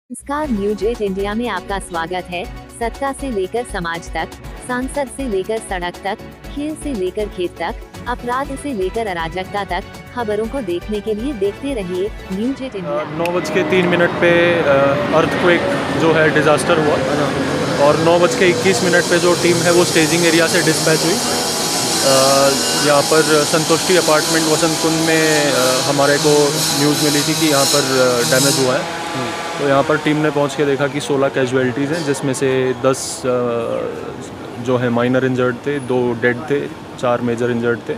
नमस्कार, news 8 India में आपका स्वागत है। सत्ता से लेकर समाज तक, सांसद से लेकर सड़क तक, खेल से लेकर खेत तक, अपराध से लेकर अराजकता तक, खबरों को देखने के लिए देखते रहिए न्यूज 8 इंडिया। 9:03 पे अर्थक्वेक जो है डिज़ास्टर हुआ और 9:21 पे जो टीम है वो स्टेजिंग एरिया से डिस्पैच हुई। यहाँ पर संतुष्टि अपार्टमेंट वसंत कुंज में हमारे को न्यूज़ मिली थी कि यहाँ पर डैमेज हुआ है। तो यहाँ पर टीम ने पहुँच के देखा कि 16 कैजुअलिटीज़ हैं, जिसमें से 10 जो है माइनर इंजर्ड थे, 2 डेड थे, 4 मेजर इंजर्ड थे।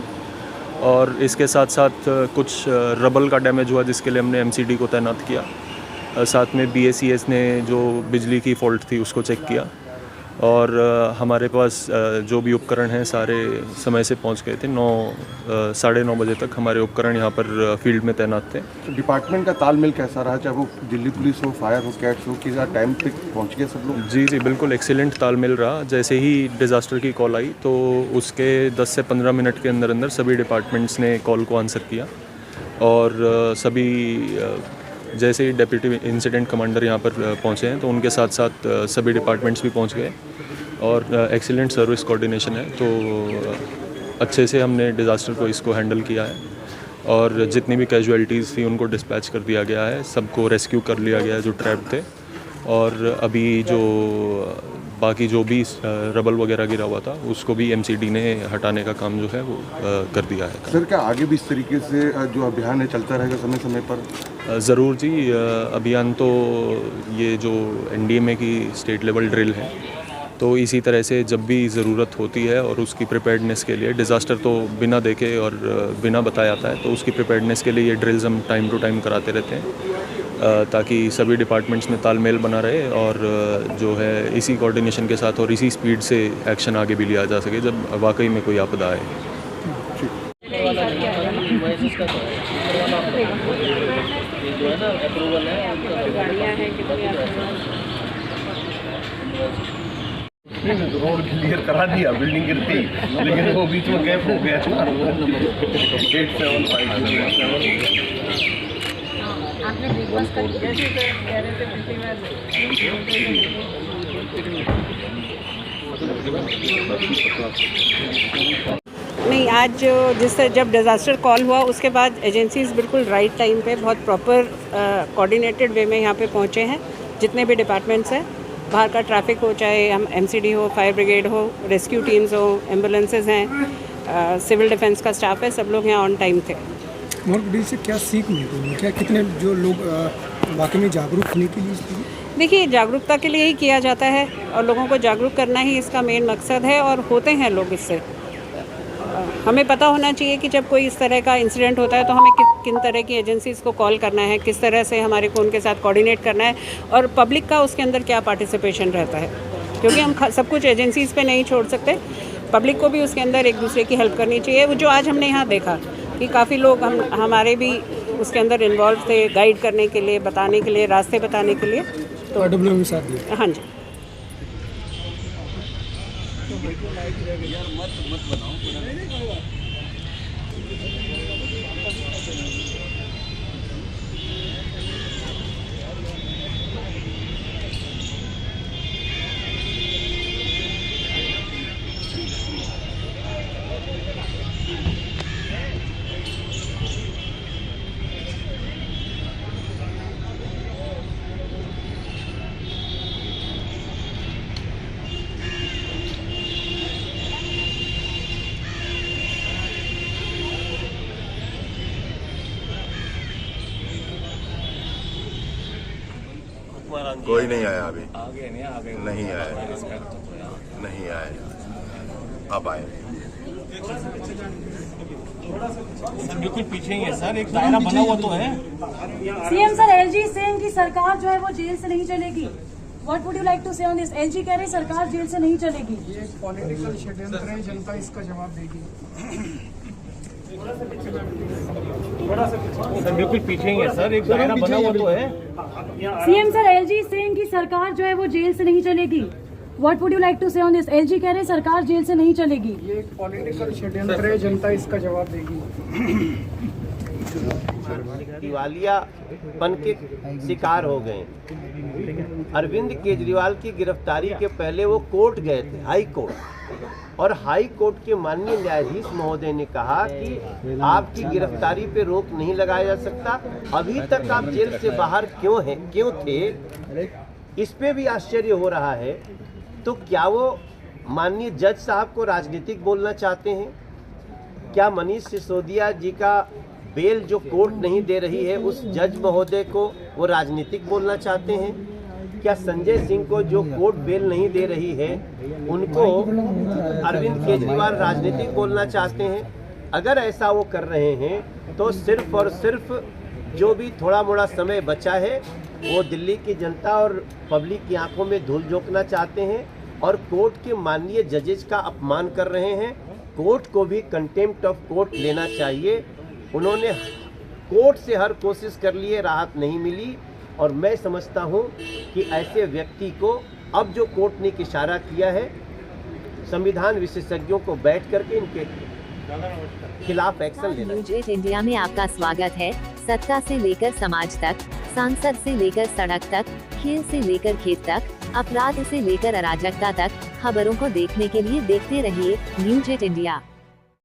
और इसके साथ साथ कुछ रबल का डैमेज हुआ जिसके लिए हमने एमसीडी को तैनात किया। साथ में बीएसीएस ने जो बिजली की फॉल्ट थी उसको चेक किया और हमारे पास जो भी उपकरण हैं सारे समय से पहुंच गए थे। 9 साढ़े 9 बजे तक हमारे उपकरण यहाँ पर फील्ड में तैनात थे। तो डिपार्टमेंट का तालमेल कैसा रहा, चाहे वो दिल्ली पुलिस हो, फायर हो, कैट्स हो, किस टाइम पे पहुँच गए सब लोग? जी बिल्कुल एक्सीलेंट तालमेल रहा। जैसे ही डिज़ास्टर की कॉल आई तो उसके 10 से 15 मिनट के अंदर अंदर सभी डिपार्टमेंट्स ने कॉल को आंसर किया और सभी जैसे ही डेप्यूटी इंसिडेंट कमांडर यहाँ पर पहुँचे हैं तो उनके साथ साथ सभी डिपार्टमेंट्स भी पहुँच गए और एक्सीलेंट सर्विस कोऑर्डिनेशन है। तो अच्छे से हमने डिज़ास्टर को इसको हैंडल किया है और जितनी भी कैजुअलिटीज़ थी उनको डिस्पैच कर दिया गया है, सबको रेस्क्यू कर लिया गया है जो ट्रैप थे। और अभी जो बाकी जो भी रबल वगैरह गिरा हुआ था उसको भी एमसीडी ने हटाने का काम जो है वो कर दिया है। सर क्या आगे भी इस तरीके से जो अभियान है चलता रहेगा समय समय पर? ज़रूर जी, अभियान तो ये जो एनडीएमए की स्टेट लेवल ड्रिल है तो इसी तरह से जब भी ज़रूरत होती है और उसकी प्रिपेयर्डनेस के लिए, डिज़ास्टर तो बिना देखे और बिना बताए आता है, तो उसकी प्रिपेयर्डनेस के लिए ये ड्रिल्स हम टाइम टू टाइम कराते रहते हैं ताकि सभी डिपार्टमेंट्स में तालमेल बना रहे और जो है इसी कोऑर्डिनेशन के साथ और इसी स्पीड से एक्शन आगे भी लिया जा सके जब वाकई में कोई आपदा आए। रोड क्लियर करा दिया, बिल्डिंग गिरती, लेकिन वो बीच में गैप हो गया था। 8 नहीं, आज जब डिज़ास्टर कॉल हुआ उसके बाद एजेंसीज़ बिल्कुल राइट टाइम पे बहुत प्रॉपर कोऑर्डिनेटेड वे में यहाँ पे पहुँचे हैं। जितने भी डिपार्टमेंट्स हैं, बाहर का ट्रैफिक हो, चाहे हम एमसीडी हो, फायर ब्रिगेड हो, रेस्क्यू टीम्स हो, एम्बुलेंसेज हैं, सिविल डिफेंस का स्टाफ है, सब लोग यहाँ ऑन टाइम थे। मोर से क्या सीख मिली, क्या कितने जो लोग वाकई में जागरूक होने के लिए? देखिए, जागरूकता के लिए ही किया जाता है और लोगों को जागरूक करना ही इसका मेन मकसद है और होते हैं लोग इससे। हमें पता होना चाहिए कि जब कोई इस तरह का इंसिडेंट होता है तो हमें किन तरह की एजेंसीज़ को कॉल करना है, किस तरह से हमारे को उनके साथ कोऑर्डिनेट करना है और पब्लिक का उसके अंदर क्या पार्टिसिपेशन रहता है, क्योंकि हम सब कुछ एजेंसीज़ पे नहीं छोड़ सकते। पब्लिक को भी उसके अंदर एक दूसरे की हेल्प करनी चाहिए। वो जो आज हमने यहाँ देखा कि काफ़ी लोग हमारे भी उसके अंदर इन्वॉल्व थे, गाइड करने के लिए, बताने के लिए, रास्ते बताने के लिए। तो हाँ जी। कोई नहीं आया अभी, नहीं आया, नहीं आया, अब आए। बिल्कुल पीछे ही है सर, एक दायरा बना हुआ तो है। सीएम सर, एलजी सेम की सरकार जो है वो जेल से नहीं चलेगी। What would you like to say on this? LG कह रहे सरकार जेल से नहीं चलेगी। ये पॉलिटिकल षड्यंत्र है, जनता इसका जवाब देगी। सर बिल्कुल पीछे ही है सर, एक दायरा बना हुआ तो है। सीएम सर, एलजी सेम की सरकार जो है वो जेल से नहीं चलेगी। What would you like to say on this? LG कह रहे सरकार जेल से नहीं चलेगी। ये पॉलिटिकल षड्यंत्र है, जनता इसका जवाब देगी। दिवालियापन के शिकार हो गए। अरविंद केजरीवाल की गिरफ्तारी के पहले वो कोर्ट गए थे, हाई कोर्ट, और हाई कोर्ट के माननीय न्यायाधीश महोदय ने कहा कि आपकी गिरफ्तारी पे रोक नहीं लगाया जा सकता, अभी तक आप जेल से बाहर क्यों थे, इस पे भी आश्चर्य हो रहा है। तो क्या वो माननीय जज साहब को राजनीतिक बोलना चाहते हैं? क्या मनीष सिसोदिया जी का बेल जो कोर्ट नहीं दे रही है उस जज महोदय को वो राजनीतिक बोलना चाहते हैं? क्या संजय सिंह को जो कोर्ट बेल नहीं दे रही है उनको अरविंद केजरीवाल राजनीतिक बोलना चाहते हैं? अगर ऐसा वो कर रहे हैं तो सिर्फ और सिर्फ जो भी थोड़ा मोड़ा समय बचा है वो दिल्ली की जनता और पब्लिक की आंखों में धूल झोंकना चाहते हैं और कोर्ट के माननीय जजेस का अपमान कर रहे हैं। कोर्ट को भी कंटेम्प्ट ऑफ कोर्ट लेना चाहिए। उन्होंने कोर्ट से हर कोशिश कर लिए, राहत नहीं मिली, और मैं समझता हूं कि ऐसे व्यक्ति को अब जो कोर्ट ने इशारा किया है, संविधान विशेषज्ञों को बैठ करके इनके खिलाफ एक्शन लेना। न्यूज 8 इंडिया में आपका स्वागत है। सत्ता से लेकर समाज तक, सांसद से लेकर सड़क तक, खेल से लेकर खेत तक, अपराध से लेकर अराजकता तक, खबरों को देखने के लिए देखते रहिए न्यूज 8 इंडिया।